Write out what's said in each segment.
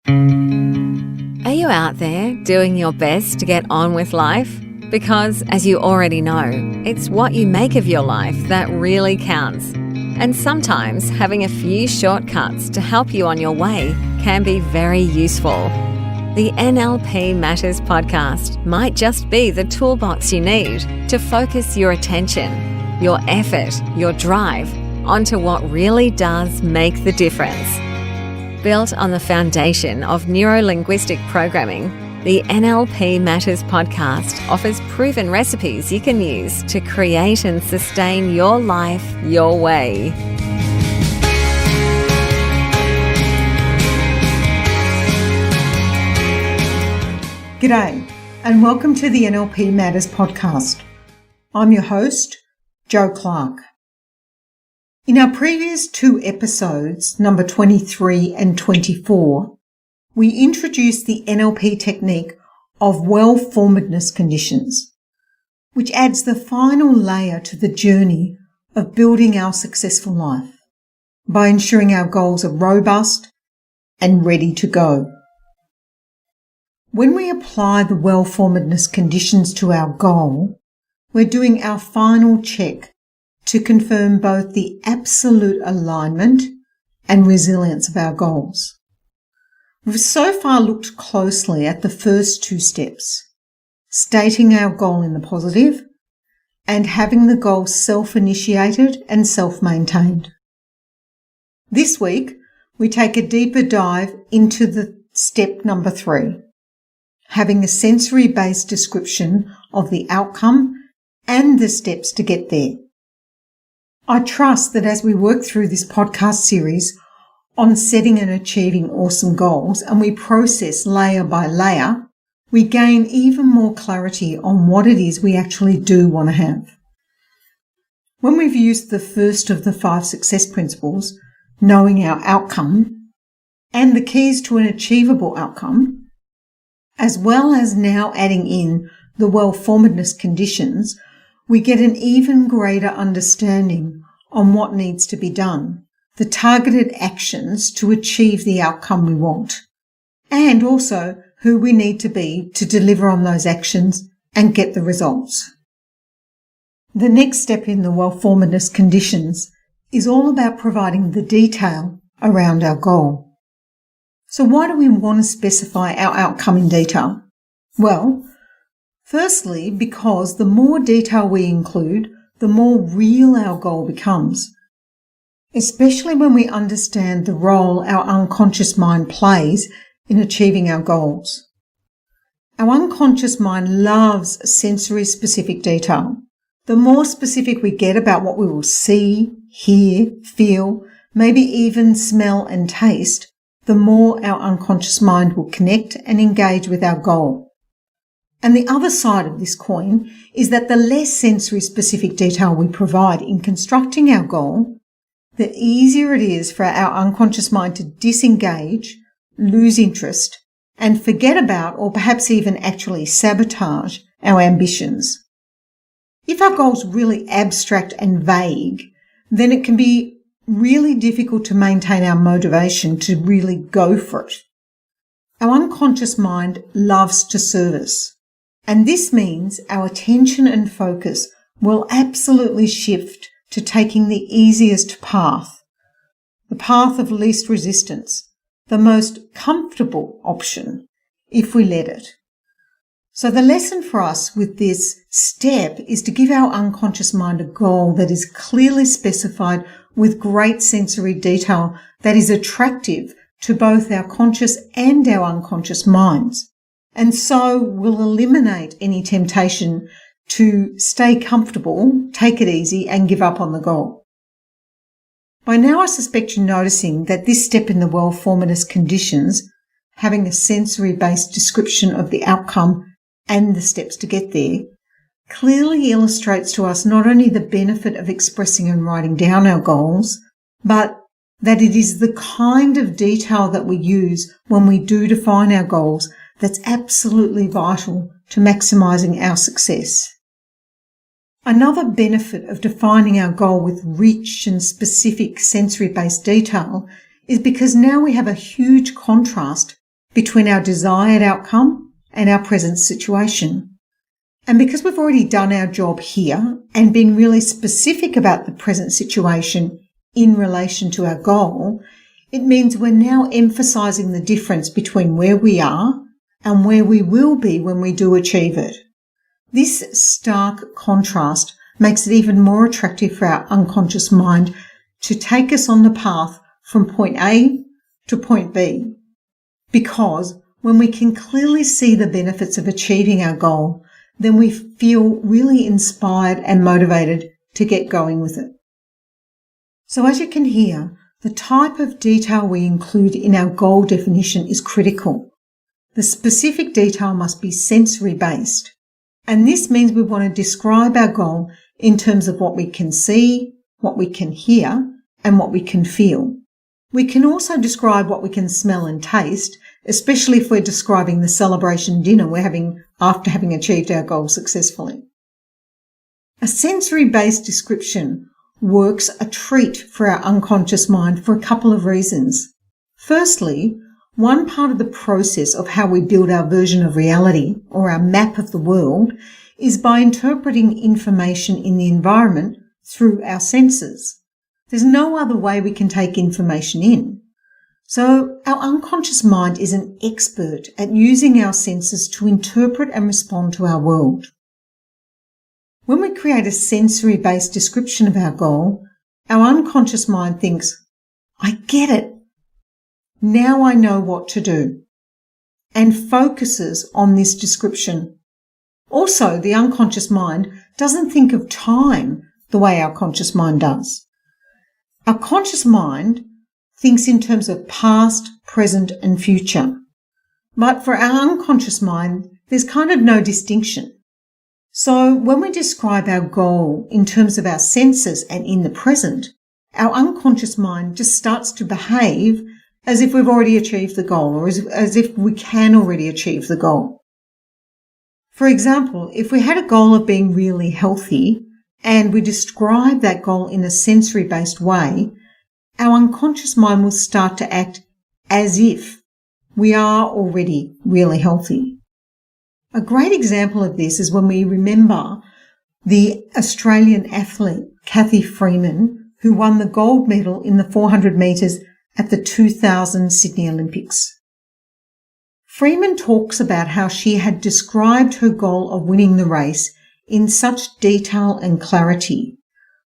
Are you out there doing your best to get on with life? Because, as you already know, it's what you make of your life that really counts. And sometimes having a few shortcuts to help you on your way can be very useful. The NLP Matters podcast might just be the toolbox you need to focus your attention, your effort, your drive onto what really does make the difference. Built on the foundation of Neuro-Linguistic programming, the NLP Matters podcast offers proven recipes you can use to create and sustain your life your way. G'day, and welcome to the NLP Matters podcast. I'm your host, Jo Clark. In our previous two episodes, number 23 and 24, we introduced the NLP technique of well-formedness conditions, which adds the final layer to the journey of building our successful life by ensuring our goals are robust and ready to go. When we apply the well-formedness conditions to our goal, we're doing our final check to confirm both the absolute alignment and resilience of our goals. We've so far looked closely at the first two steps, stating our goal in the positive and having the goal self-initiated and self-maintained. This week, we take a deeper dive into the step number 3, having a sensory-based description of the outcome and the steps to get there. I trust that as we work through this podcast series on setting and achieving awesome goals and we process layer by layer, we gain even more clarity on what it is we actually do want to have. When we've used the first of the 5 success principles, knowing our outcome, and the keys to an achievable outcome, as well as now adding in the well-formedness conditions, we get an even greater understanding on what needs to be done, the targeted actions to achieve the outcome we want, and also who we need to be to deliver on those actions and get the results. The next step in the well-formedness conditions is all about providing the detail around our goal. So why do we want to specify our outcome in detail? Well, firstly, because the more detail we include, the more real our goal becomes, especially when we understand the role our unconscious mind plays in achieving our goals. Our unconscious mind loves sensory-specific detail. The more specific we get about what we will see, hear, feel, maybe even smell and taste, the more our unconscious mind will connect and engage with our goal. And the other side of this coin is that the less sensory-specific detail we provide in constructing our goal, the easier it is for our unconscious mind to disengage, lose interest, and forget about or perhaps even actually sabotage our ambitions. If our goal's really abstract and vague, then it can be really difficult to maintain our motivation to really go for it. Our unconscious mind loves to serve us. And this means our attention and focus will absolutely shift to taking the easiest path, the path of least resistance, the most comfortable option, if we let it. So the lesson for us with this step is to give our unconscious mind a goal that is clearly specified with great sensory detail that is attractive to both our conscious and our unconscious minds. And so will eliminate any temptation to stay comfortable, take it easy, and give up on the goal. By now, I suspect you're noticing that this step in the well-formedness conditions, having a sensory-based description of the outcome and the steps to get there, clearly illustrates to us not only the benefit of expressing and writing down our goals, but that it is the kind of detail that we use when we do define our goals that's absolutely vital to maximising our success. Another benefit of defining our goal with rich and specific sensory-based detail is because now we have a huge contrast between our desired outcome and our present situation. And because we've already done our job here and been really specific about the present situation in relation to our goal, it means we're now emphasizing the difference between where we are and where we will be when we do achieve it. This stark contrast makes it even more attractive for our unconscious mind to take us on the path from point A to point B. Because when we can clearly see the benefits of achieving our goal, then we feel really inspired and motivated to get going with it. So as you can hear, the type of detail we include in our goal definition is critical. The specific detail must be sensory-based, and this means we want to describe our goal in terms of what we can see, what we can hear, and what we can feel. We can also describe what we can smell and taste, especially if we're describing the celebration dinner we're having after having achieved our goal successfully. A sensory-based description works a treat for our unconscious mind for a couple of reasons. Firstly, one part of the process of how we build our version of reality, or our map of the world, is by interpreting information in the environment through our senses. There's no other way we can take information in. So our unconscious mind is an expert at using our senses to interpret and respond to our world. When we create a sensory-based description of our goal, our unconscious mind thinks, I get it. Now I know what to do, and focuses on this description. Also, the unconscious mind doesn't think of time the way our conscious mind does. Our conscious mind thinks in terms of past, present, and future. But for our unconscious mind, there's kind of no distinction. So when we describe our goal in terms of our senses and in the present, our unconscious mind just starts to behave as if we've already achieved the goal, or as if we can already achieve the goal. For example, if we had a goal of being really healthy and we describe that goal in a sensory-based way, our unconscious mind will start to act as if we are already really healthy. A great example of this is when we remember the Australian athlete Cathy Freeman, who won the gold medal in the 400 metres at the 2000 Sydney Olympics. Freeman talks about how she had described her goal of winning the race in such detail and clarity,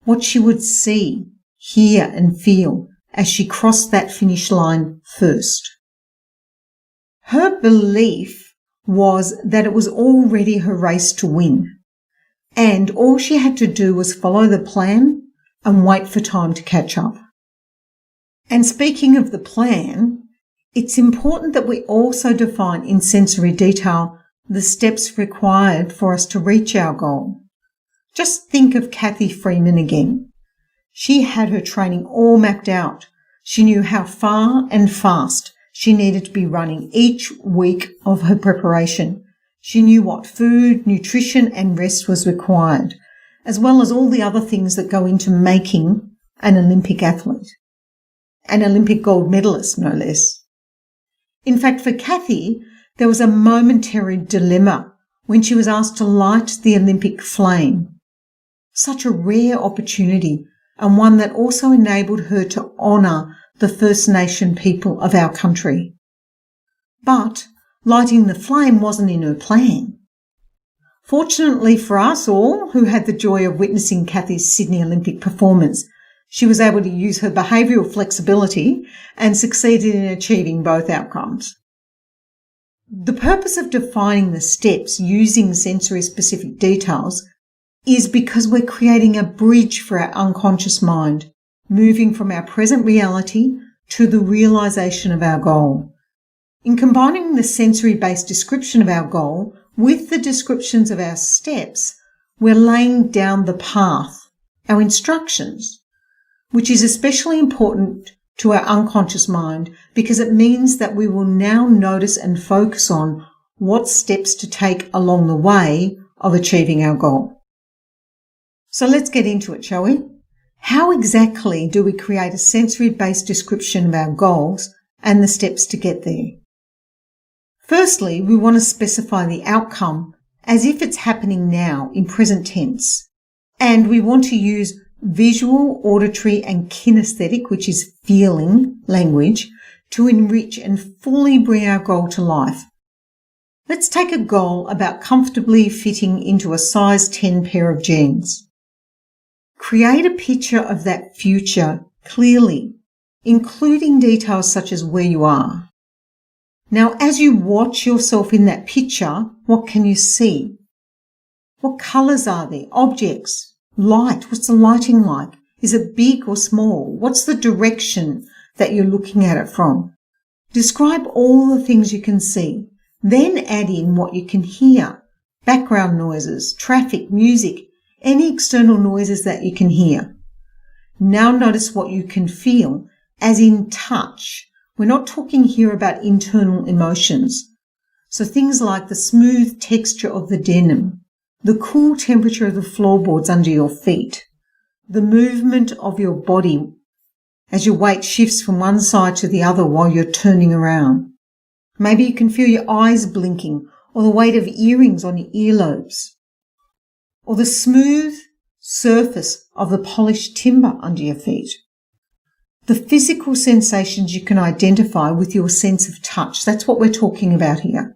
what she would see, hear and feel as she crossed that finish line first. Her belief was that it was already her race to win, and all she had to do was follow the plan and wait for time to catch up. And speaking of the plan, it's important that we also define in sensory detail the steps required for us to reach our goal. Just think of Cathy Freeman again. She had her training all mapped out. She knew how far and fast she needed to be running each week of her preparation. She knew what food, nutrition and rest was required, as well as all the other things that go into making an Olympic athlete. An Olympic gold medalist, no less. In fact, for Cathy, there was a momentary dilemma when she was asked to light the Olympic flame. Such a rare opportunity, and one that also enabled her to honour the First Nation people of our country. But lighting the flame wasn't in her plan. Fortunately for us all who had the joy of witnessing Cathy's Sydney Olympic performance, she was able to use her behavioural flexibility and succeeded in achieving both outcomes. The purpose of defining the steps using sensory-specific details is because we're creating a bridge for our unconscious mind, moving from our present reality to the realisation of our goal. In combining the sensory-based description of our goal with the descriptions of our steps, we're laying down the path, our instructions, which is especially important to our unconscious mind because it means that we will now notice and focus on what steps to take along the way of achieving our goal. So let's get into it, shall we? How exactly do we create a sensory-based description of our goals and the steps to get there? Firstly, we want to specify the outcome as if it's happening now in present tense. And we want to use visual, auditory, and kinesthetic, which is feeling language, to enrich and fully bring our goal to life. Let's take a goal about comfortably fitting into a size 10 pair of jeans. Create a picture of that future clearly, including details such as where you are. Now, as you watch yourself in that picture, what can you see? What colours are there? Objects? Light? What's the lighting like? Is it big or small? What's the direction that you're looking at it from? Describe all the things you can see. Then add in what you can hear. Background noises, traffic, music, any external noises that you can hear. Now notice what you can feel, as in touch. We're not talking here about internal emotions. So things like the smooth texture of the denim, the cool temperature of the floorboards under your feet, the movement of your body as your weight shifts from one side to the other while you're turning around. Maybe you can feel your eyes blinking, or the weight of earrings on your earlobes, or the smooth surface of the polished timber under your feet. The physical sensations you can identify with your sense of touch. That's what we're talking about here.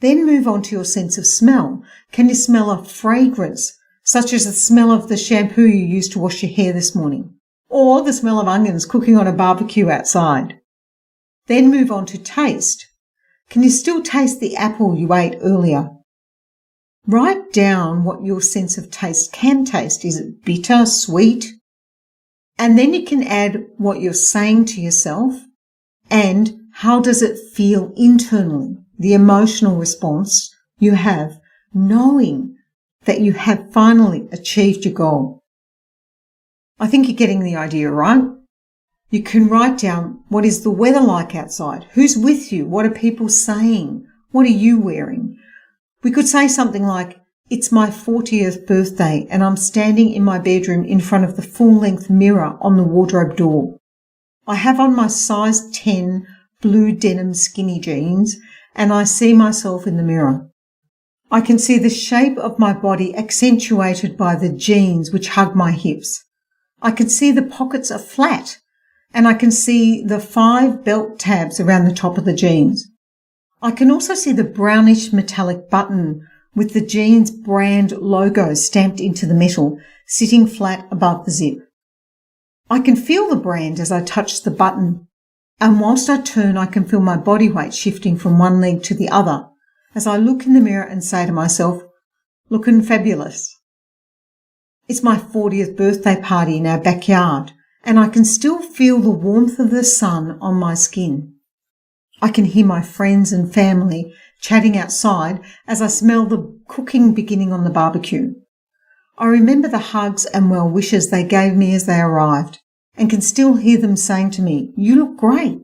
Then move on to your sense of smell. Can you smell a fragrance, such as the smell of the shampoo you used to wash your hair this morning, or the smell of onions cooking on a barbecue outside? Then move on to taste. Can you still taste the apple you ate earlier? Write down what your sense of taste can taste. Is it bitter, sweet? And then you can add what you're saying to yourself and how does it feel internally, the emotional response you have, knowing that you have finally achieved your goal. I think you're getting the idea, right? You can write down what is the weather like outside, who's with you, what are people saying, what are you wearing. We could say something like, it's my 40th birthday and I'm standing in my bedroom in front of the full-length mirror on the wardrobe door. I have on my size 10 blue denim skinny jeans and I see myself in the mirror. I can see the shape of my body accentuated by the jeans which hug my hips. I can see the pockets are flat and I can see the 5 belt tabs around the top of the jeans. I can also see the brownish metallic button with the jeans brand logo stamped into the metal, sitting flat above the zip. I can feel the brand as I touch the button, and whilst I turn, I can feel my body weight shifting from one leg to the other as I look in the mirror and say to myself, looking fabulous. It's my 40th birthday party in our backyard, and I can still feel the warmth of the sun on my skin. I can hear my friends and family chatting outside as I smell the cooking beginning on the barbecue. I remember the hugs and well wishes they gave me as they arrived and can still hear them saying to me, you look great.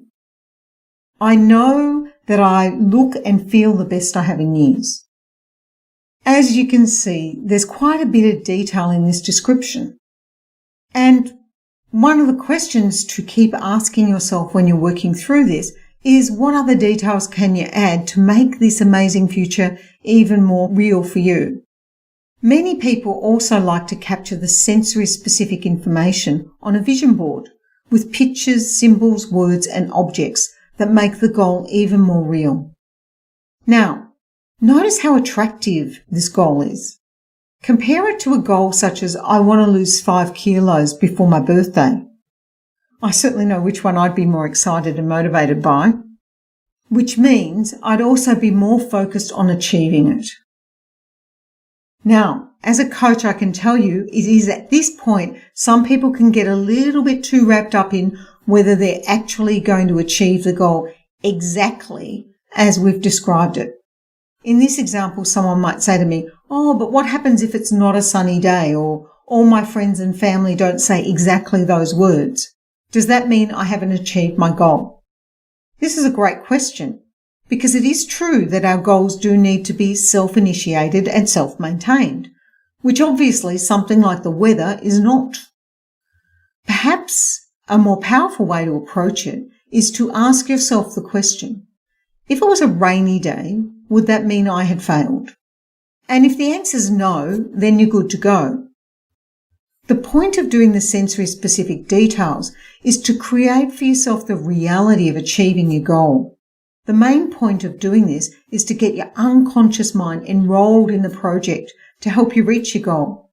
I know that I look and feel the best I have in years. As you can see, there's quite a bit of detail in this description. And one of the questions to keep asking yourself when you're working through this is what other details can you add to make this amazing future even more real for you? Many people also like to capture the sensory specific information on a vision board with pictures, symbols, words and objects that make the goal even more real. Now, notice how attractive this goal is. Compare it to a goal such as I want to lose 5 kilos before my birthday. I certainly know which one I'd be more excited and motivated by, which means I'd also be more focused on achieving it. Now, as a coach, I can tell you it is at this point some people can get a little bit too wrapped up in whether they're actually going to achieve the goal exactly as we've described it. In this example, someone might say to me, oh, but what happens if it's not a sunny day, or all my friends and family don't say exactly those words? Does that mean I haven't achieved my goal? This is a great question, because it is true that our goals do need to be self-initiated and self-maintained, which obviously something like the weather is not. Perhaps a more powerful way to approach it is to ask yourself the question, If it was a rainy day, would that mean I had failed? And if the answer is no, then you're good to go. The point of doing the sensory-specific details is to create for yourself the reality of achieving your goal. The main point of doing this is to get your unconscious mind enrolled in the project to help you reach your goal.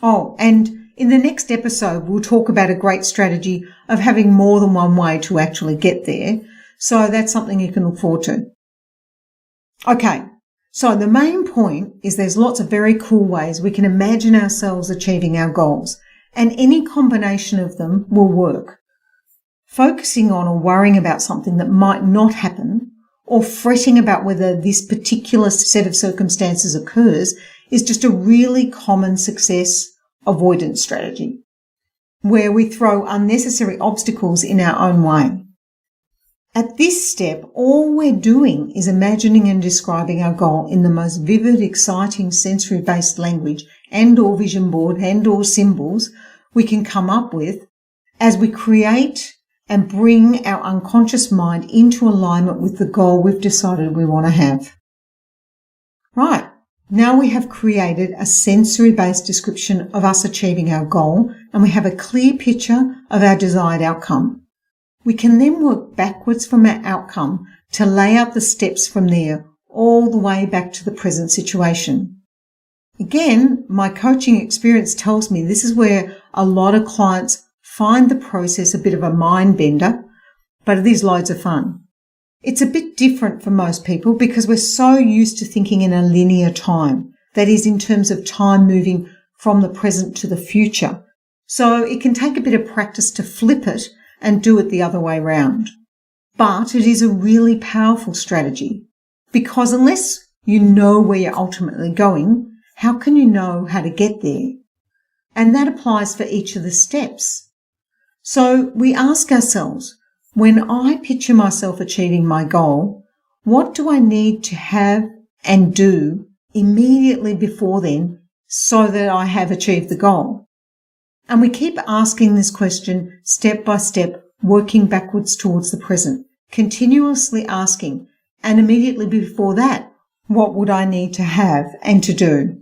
Oh, and in the next episode, we'll talk about a great strategy of having more than one way to actually get there. So that's something you can look forward to. Okay, so the main point is there's lots of very cool ways we can imagine ourselves achieving our goals, and any combination of them will work. Focusing on or worrying about something that might not happen, or fretting about whether this particular set of circumstances occurs, is just a really common success avoidance strategy, where we throw unnecessary obstacles in our own way. At this step, all we're doing is imagining and describing our goal in the most vivid, exciting, sensory-based language and/or vision board and/or symbols we can come up with as we create and bring our unconscious mind into alignment with the goal we've decided we want to have. Right, now we have created a sensory-based description of us achieving our goal, and we have a clear picture of our desired outcome. We can then work backwards from our outcome to lay out the steps from there all the way back to the present situation. Again, my coaching experience tells me this is where a lot of clients find the process a bit of a mind bender, but it is loads of fun. It's a bit different for most people because we're so used to thinking in a linear time, that is in terms of time moving from the present to the future. So it can take a bit of practice to flip it and do it the other way round. But it is a really powerful strategy because unless you know where you're ultimately going, how can you know how to get there? And that applies for each of the steps. So we ask ourselves, when I picture myself achieving my goal, what do I need to have and do immediately before then so that I have achieved the goal? And we keep asking this question step by step, working backwards towards the present, continuously asking, and immediately before that, what would I need to have and to do?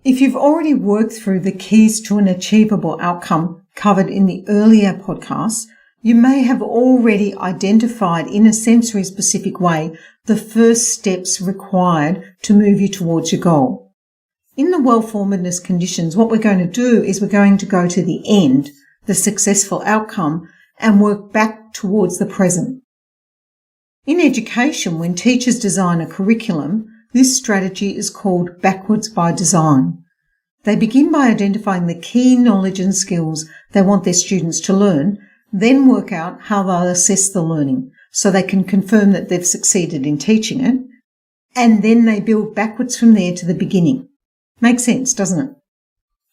If you've already worked through the keys to an achievable outcome covered in the earlier podcasts, you may have already identified in a sensory-specific way the first steps required to move you towards your goal. In the Well-Formedness Conditions, what we're going to do is we're going to go to the end, the successful outcome, and work back towards the present. In education, when teachers design a curriculum, this strategy is called backwards by design. They begin by identifying the key knowledge and skills they want their students to learn, then work out how they'll assess the learning so they can confirm that they've succeeded in teaching it, and then they build backwards from there to the beginning. Makes sense, doesn't it?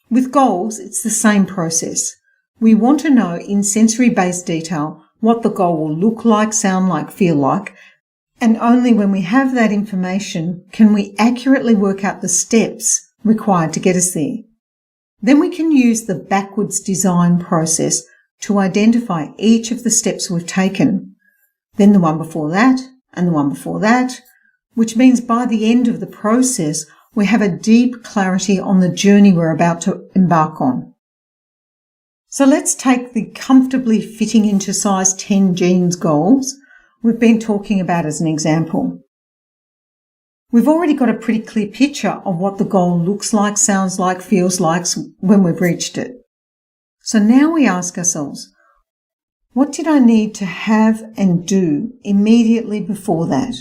With goals, it's the same process. We want to know in sensory-based detail what the goal will look like, sound like, feel like, and only when we have that information can we accurately work out the steps required to get us there. Then we can use the backwards design process to identify each of the steps we've taken, then the one before that, and the one before that, which means by the end of the process, we have a deep clarity on the journey we're about to embark on. So let's take the comfortably fitting into size 10 jeans goals we've been talking about as an example. We've already got a pretty clear picture of what the goal looks like, sounds like, feels like when we've reached it. So now we ask ourselves, what did I need to have and do immediately before that?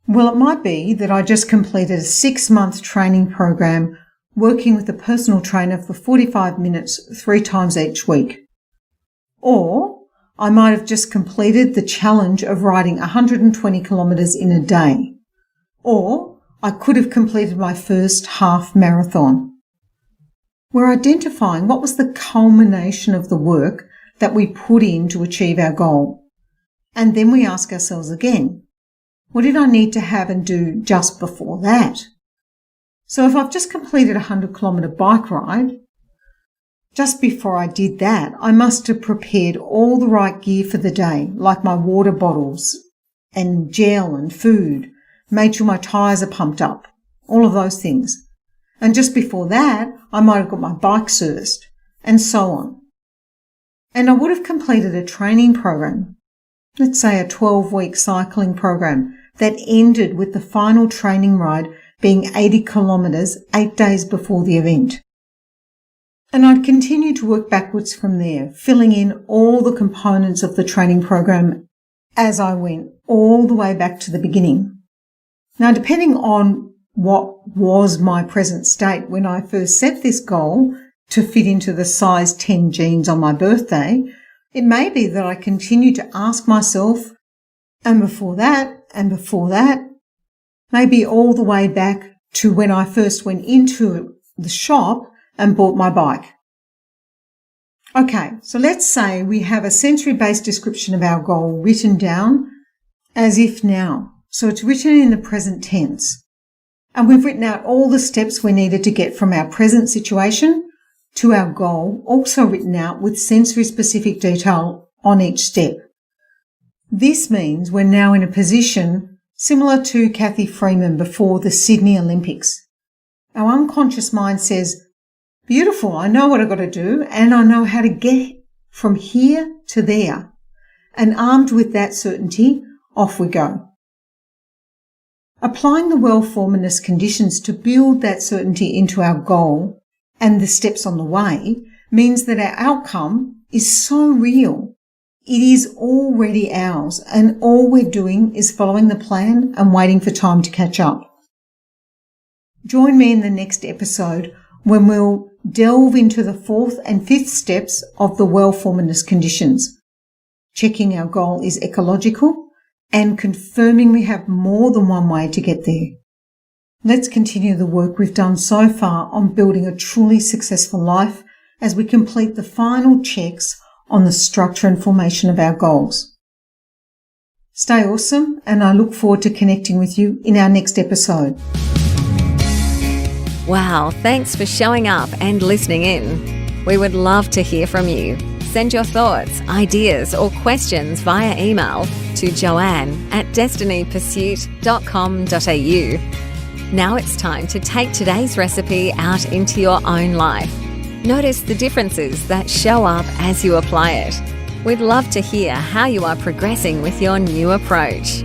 Well, it might be that I just completed a 6-month training program working with a personal trainer for 45 minutes 3 times each week. Or I might have just completed the challenge of riding 120 kilometres in a day. Or I could have completed my first half marathon. We're identifying what was the culmination of the work that we put in to achieve our goal. And then we ask ourselves again, what did I need to have and do just before that? So if I've just completed a 100-kilometre bike ride, Just before I did that, I must have prepared all the right gear for the day, like my water bottles and gel and food, made sure my tyres are pumped up, all of those things. And just before that, I might have got my bike serviced, and so on. And I would have completed a training program, let's say a 12-week cycling program, that ended with the final training ride being 80 kilometres 8 days before the event. And I'd continue to work backwards from there, filling in all the components of the training program as I went, all the way back to the beginning. Now, depending on what was my present state when I first set this goal to fit into the size 10 jeans on my birthday, it may be that I continue to ask myself, and before that, maybe all the way back to when I first went into the shop and bought my bike. Okay, so let's say we have a sensory-based description of our goal written down as if now. So it's written in the present tense. And we've written out all the steps we needed to get from our present situation to our goal, also written out with sensory-specific detail on each step. This means we're now in a position similar to Kathy Freeman before the Sydney Olympics. Our unconscious mind says, beautiful, I know what I've got to do and I know how to get from here to there. And armed with that certainty, off we go. Applying the well-formedness conditions to build that certainty into our goal and the steps on the way means that our outcome is so real. It is already ours, and all we're doing is following the plan and waiting for time to catch up. Join me in the next episode when we'll delve into the 4th and 5th steps of the well-formedness conditions, checking our goal is ecological and confirming we have more than one way to get there. Let's continue the work we've done so far on building a truly successful life as we complete the final checks on the structure and formation of our goals. Stay awesome, and I look forward to connecting with you in our next episode. Wow, thanks for showing up and listening in. We would love to hear from you. Send your thoughts, ideas, or questions via email to joanne@destinypursuit.com.au. Now it's time to take today's recipe out into your own life. Notice the differences that show up as you apply it. We'd love to hear how you are progressing with your new approach.